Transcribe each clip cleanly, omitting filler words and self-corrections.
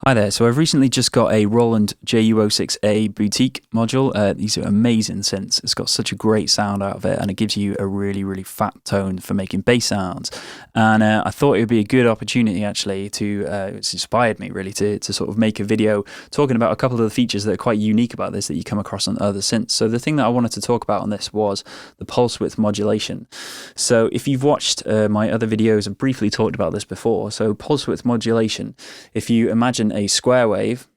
Hi there, so I've recently just got a Roland JU-06A Boutique module. These are amazing synths. It's got such a great sound out of it, and it gives you a really, really fat tone for making bass sounds. And I thought it would be a good opportunity actually to, it's inspired me really to sort of make a video talking about a couple of the features that are quite unique about this that you come across on other synths. So the thing that I wanted to talk about on this was the pulse width modulation. So if you've watched my other videos, I've briefly talked about this before. So pulse width modulation, if you imagine a square wave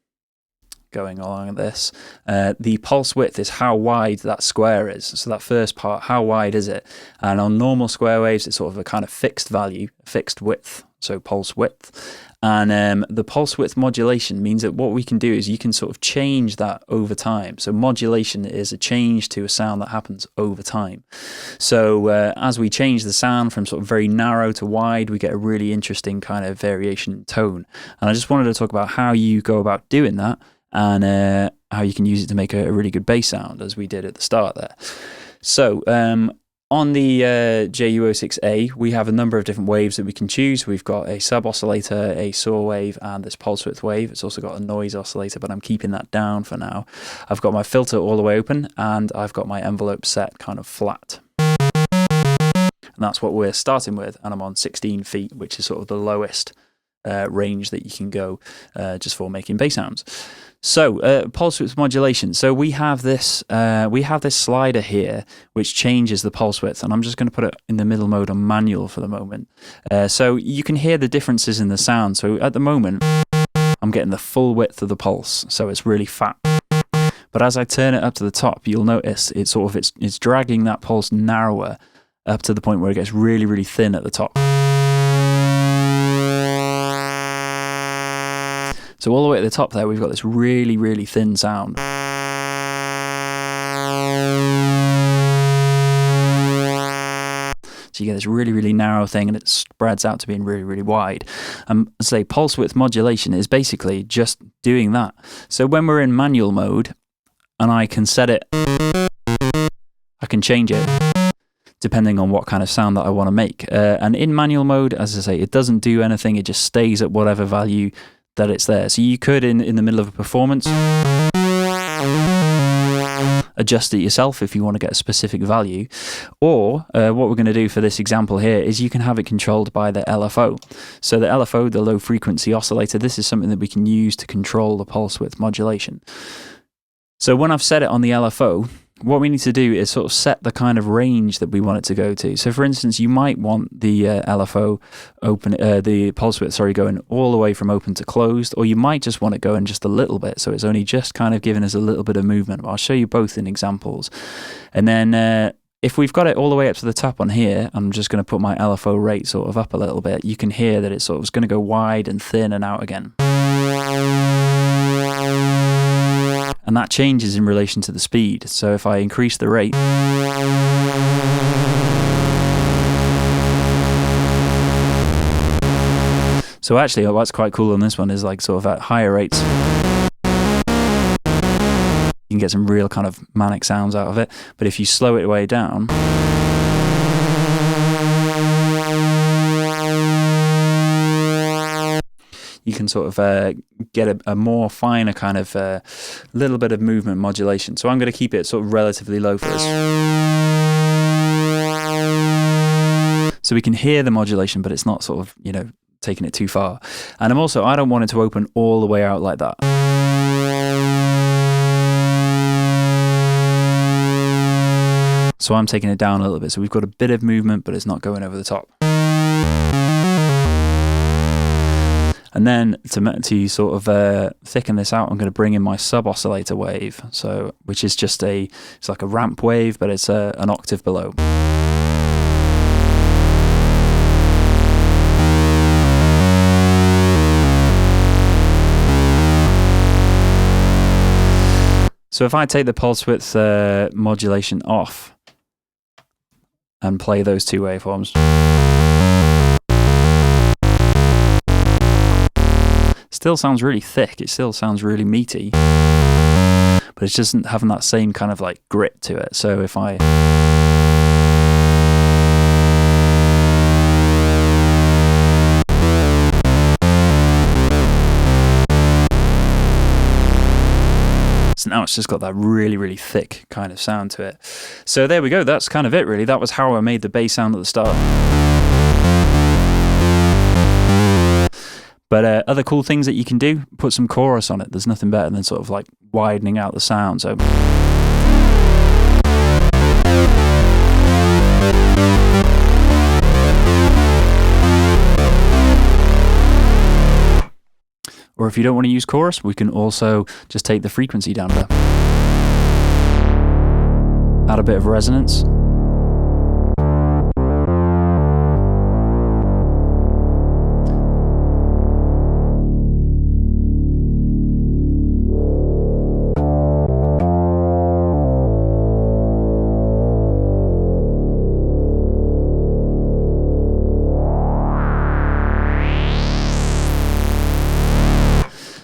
going along like this, the pulse width is how wide that square is. So that first part, how wide is it? And on normal square waves, it's sort of a kind of fixed value, fixed width, so pulse width. And the pulse width modulation means that what we can do is you can sort of change that over time. So modulation is a change to a sound that happens over time. So as we change the sound from sort of very narrow to wide, we get a really interesting kind of variation in tone. And I just wanted to talk about how you go about doing that and how you can use it to make a really good bass sound, as we did at the start there. So on the JU-06A, we have a number of different waves that we can choose. We've got a sub-oscillator, a saw wave, and this pulse width wave. It's also got a noise oscillator, but I'm keeping that down for now. I've got my filter all the way open, and I've got my envelope set kind of flat. And that's what we're starting with, and I'm on 16 feet, which is sort of the lowest range that you can go just for making bass sounds. So pulse width modulation. So we have this slider here which changes the pulse width, and I'm just going to put it in the middle mode on manual for the moment. So you can hear the differences in the sound. So at the moment I'm getting the full width of the pulse, so it's really fat. But as I turn it up to the top, you'll notice it's dragging that pulse narrower up to the point where it gets really, really thin at the top. So all the way at the top there, we've got this really, really thin sound. So you get this really, really narrow thing, and it spreads out to being really, really wide. Say pulse width modulation is basically just doing that. So when we're in manual mode, and I can set it, I can change it depending on what kind of sound that I want to make. And in manual mode, as I say, it doesn't do anything. It just stays at whatever value that it's there. So you could, in the middle of a performance, adjust it yourself if you want to get a specific value. Or what we're going to do for this example here is you can have it controlled by the LFO. So the LFO, the low frequency oscillator, this is something that we can use to control the pulse width modulation. So when I've set it on the LFO, what we need to do is sort of set the kind of range that we want it to go to. So for instance, you might want the LFO open, the pulse width, going all the way from open to closed, or you might just want it going just a little bit, so it's only just kind of giving us a little bit of movement. I'll show you both in examples. And then if we've got it all the way up to the top on here, I'm just going to put my LFO rate sort of up a little bit. You can hear that it's sort of going to go wide and thin and out again. And that changes in relation to the speed. So if I increase the rate, so actually what's quite cool on this one is like sort of at higher rates, you can get some real kind of manic sounds out of it. But if you slow it way down, you can sort of get a more finer kind of little bit of movement modulation. So I'm going to keep it sort of relatively low for this. So we can hear the modulation, but it's not sort of, you know, taking it too far. And I don't want it to open all the way out like that. So I'm taking it down a little bit. So we've got a bit of movement, but it's not going over the top. And then to sort of thicken this out, I'm going to bring in my sub-oscillator wave, so which is just it's like a ramp wave, but it's an octave below. So if I take the pulse width modulation off and play those two waveforms, still sounds really thick, it still sounds really meaty, but it doesn't have that same kind of like grit to it. So if I now it's just got that really, really thick kind of sound to it. So there we go. That's kind of it, really. That was how I made the bass sound at the start. But other cool things that you can do, put some chorus on it. There's nothing better than sort of like widening out the sound. So or if you don't want to use chorus, we can also just take the frequency down there. Add a bit of resonance.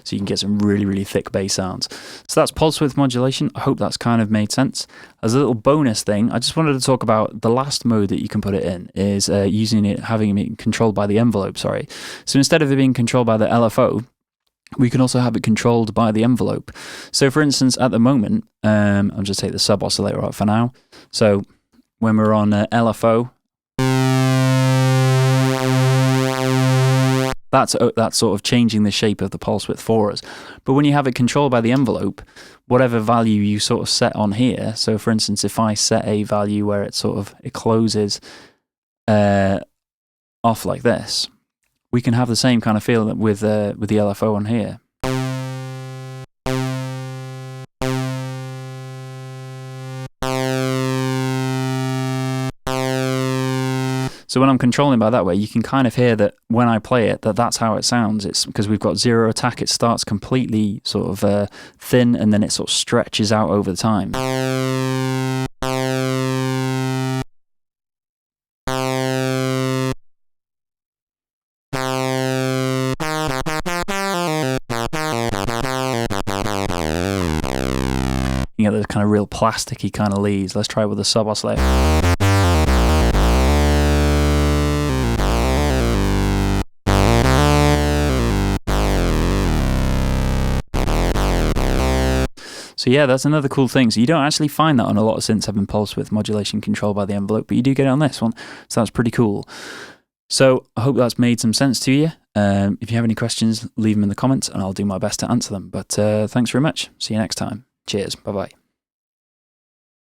So you can get some really, really thick bass sounds. So that's pulse width modulation. I hope that's kind of made sense. As a little bonus thing, I just wanted to talk about the last mode that you can put it in is having it controlled by the envelope, sorry. So instead of it being controlled by the LFO, we can also have it controlled by the envelope. So for instance, at the moment, I'll just take the sub oscillator out for now. So when we're on LFO, that's sort of changing the shape of the pulse width for us. But when you have it controlled by the envelope, whatever value you sort of set on here, so for instance, if I set a value where it closes off like this, we can have the same kind of feel with the LFO on here. So when I'm controlling by that way, you can kind of hear that when I play it, that's how it sounds. It's because we've got zero attack. It starts completely sort of thin, and then it sort of stretches out over time. You get those kind of real plasticky kind of leads. Let's try it with a sub oscillator. So yeah, that's another cool thing. So you don't actually find that on a lot of synths having pulse width modulation controlled by the envelope, but you do get it on this one. So that's pretty cool. So I hope that's made some sense to you. If you have any questions, leave them in the comments and I'll do my best to answer them. But thanks very much. See you next time. Cheers. Bye-bye.